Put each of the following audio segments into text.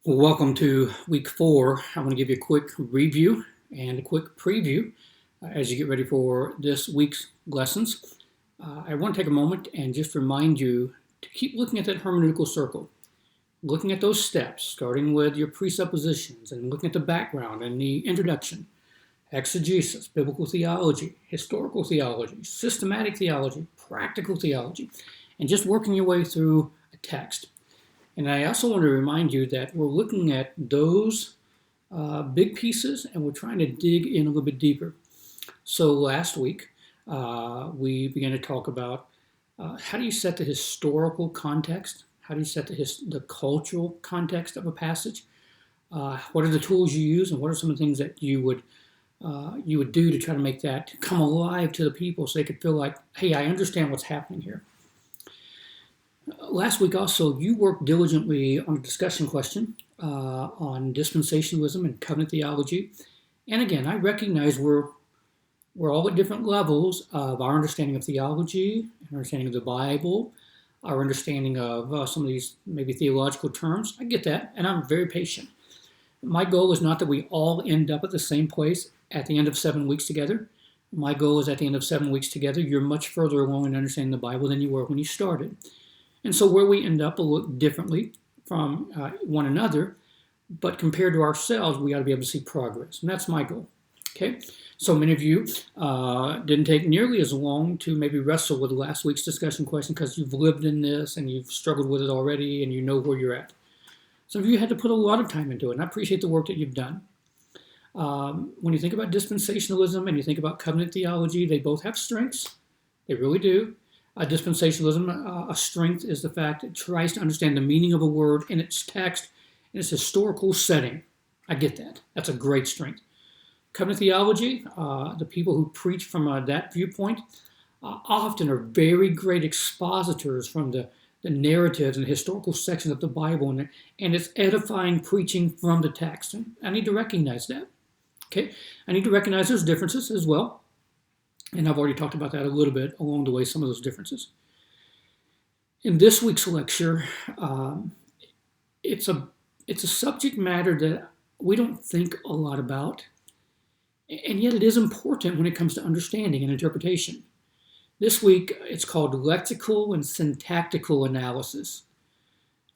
Well, welcome to week 4. I want to give you a quick review and a quick preview as you get ready for this week's lessons. I want to take a moment and just remind you to keep looking at that hermeneutical circle, looking at those steps, starting with your presuppositions and looking at the background and the introduction, exegesis, biblical theology, historical theology, systematic theology, practical theology, and just working your way through a text. And I also want to remind you that we're looking at those big pieces and we're trying to dig in a little bit deeper. So last week, we began to talk about how do you set the historical context? How do you set the cultural context of a passage? What are the tools you use, and what are some of the things that you would do to try to make that come alive to the people so they could feel like, hey, I understand what's happening here. Last week also, you worked diligently on a discussion question on dispensationalism and covenant theology. And again, I recognize we're all at different levels of our understanding of theology, our understanding of the Bible, our understanding of some of these maybe theological terms. I get that, and I'm very patient. My goal is not that we all end up at the same place at the end of 7 weeks together. My goal is at the end of 7 weeks together, you're much further along in understanding the Bible than you were when you started. And so where we end up will look differently from one another, but compared to ourselves, we ought to be able to see progress. And that's my goal. Okay? So many of you didn't take nearly as long to maybe wrestle with last week's discussion question because you've lived in this and you've struggled with it already and you know where you're at. Some of you had to put a lot of time into it, and I appreciate the work that you've done. When you think about dispensationalism and you think about covenant theology, they both have strengths. They really do. Dispensationalism, a strength is the fact it tries to understand the meaning of a word in its text, in its historical setting. I get that. That's a great strength. Covenant theology, the people who preach from that viewpoint often are very great expositors from the narratives and historical sections of the Bible, and it's edifying preaching from the text. And I need to recognize that. Okay, I need to recognize those differences as well. And I've already talked about that a little bit along the way, some of those differences. In this week's lecture, it's a subject matter that we don't think a lot about, and yet it is important when it comes to understanding and interpretation. This week, it's called lexical and syntactical analysis.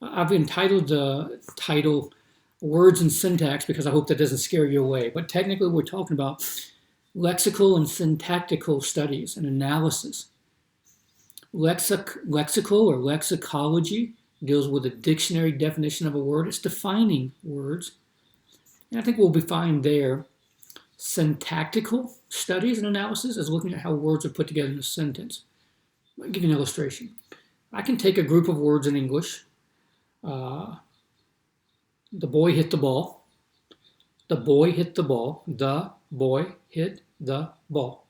I've entitled the title Words and Syntax because I hope that doesn't scare you away. But technically, we're talking about lexical and syntactical studies and analysis. Lexical or lexicology deals with a dictionary definition of a word. It's defining words. And I think we'll be fine there. Syntactical studies and analysis is looking at how words are put together in a sentence. I'll give you an illustration. I can take a group of words in English. The boy hit the ball. The boy hit the ball. The boy hit the ball.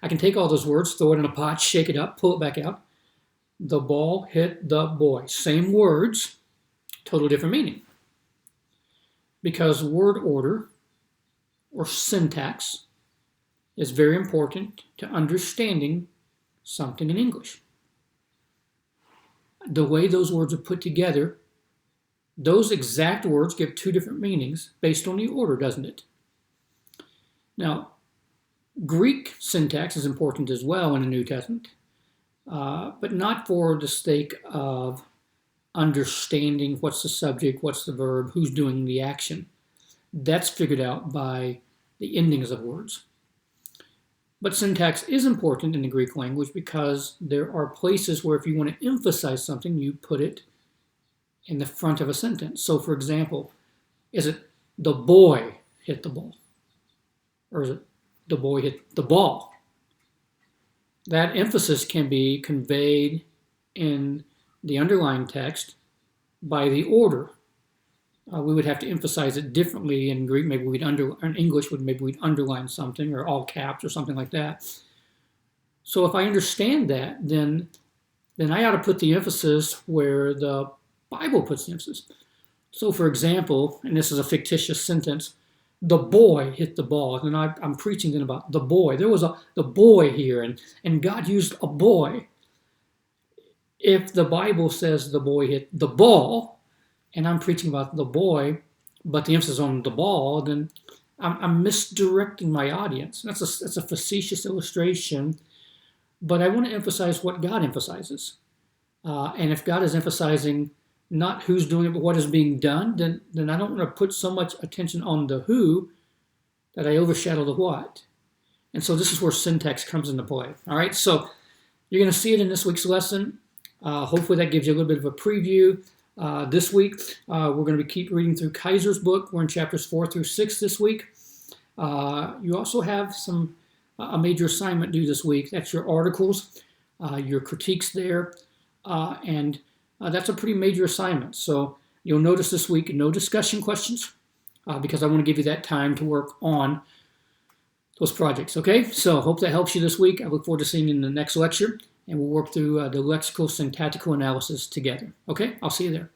I can take all those words, throw it in a pot, shake it up, pull it back out. The ball hit the boy. Same words, total different meaning. Because word order or syntax is very important to understanding something in English. The way those words are put together, those exact words give two different meanings based on the order, doesn't it? Now, Greek syntax is important as well in the New Testament, but not for the sake of understanding what's the subject, what's the verb, who's doing the action. That's figured out by the endings of words. But syntax is important in the Greek language because there are places where if you want to emphasize something, you put it in the front of a sentence. So, for example, is it the boy hit the ball? Or is it the boy hit the ball? That emphasis can be conveyed in the underlying text by the order. We would have to emphasize it differently in Greek. Maybe in English, maybe we'd underline something or all caps or something like that. So if I understand that, then I ought to put the emphasis where the Bible puts the emphasis. So for example, and this is a fictitious sentence, the boy hit the ball. And I'm preaching then about the boy. There was the boy here, and God used a boy. If the Bible says the boy hit the ball, and I'm preaching about the boy, but the emphasis on the ball, then I'm misdirecting my audience. That's a facetious illustration, but I want to emphasize what God emphasizes. And if God is emphasizing not who's doing it, but what is being done, then I don't want to put so much attention on the who that I overshadow the what. And so this is where syntax comes into play. All right, so you're going to see it in this week's lesson. Hopefully that gives you a little bit of a preview. This week, we're going to keep reading through Kaiser's book. We're in chapters 4 through 6 this week. You also have a major assignment due this week. That's your articles, your critiques there, and that's a pretty major assignment. So you'll notice this week no discussion questions because I want to give you that time to work on those projects. Okay, so hope that helps you this week. I look forward to seeing you in the next lecture, and we'll work through the lexical syntactical analysis together. Okay, I'll see you there.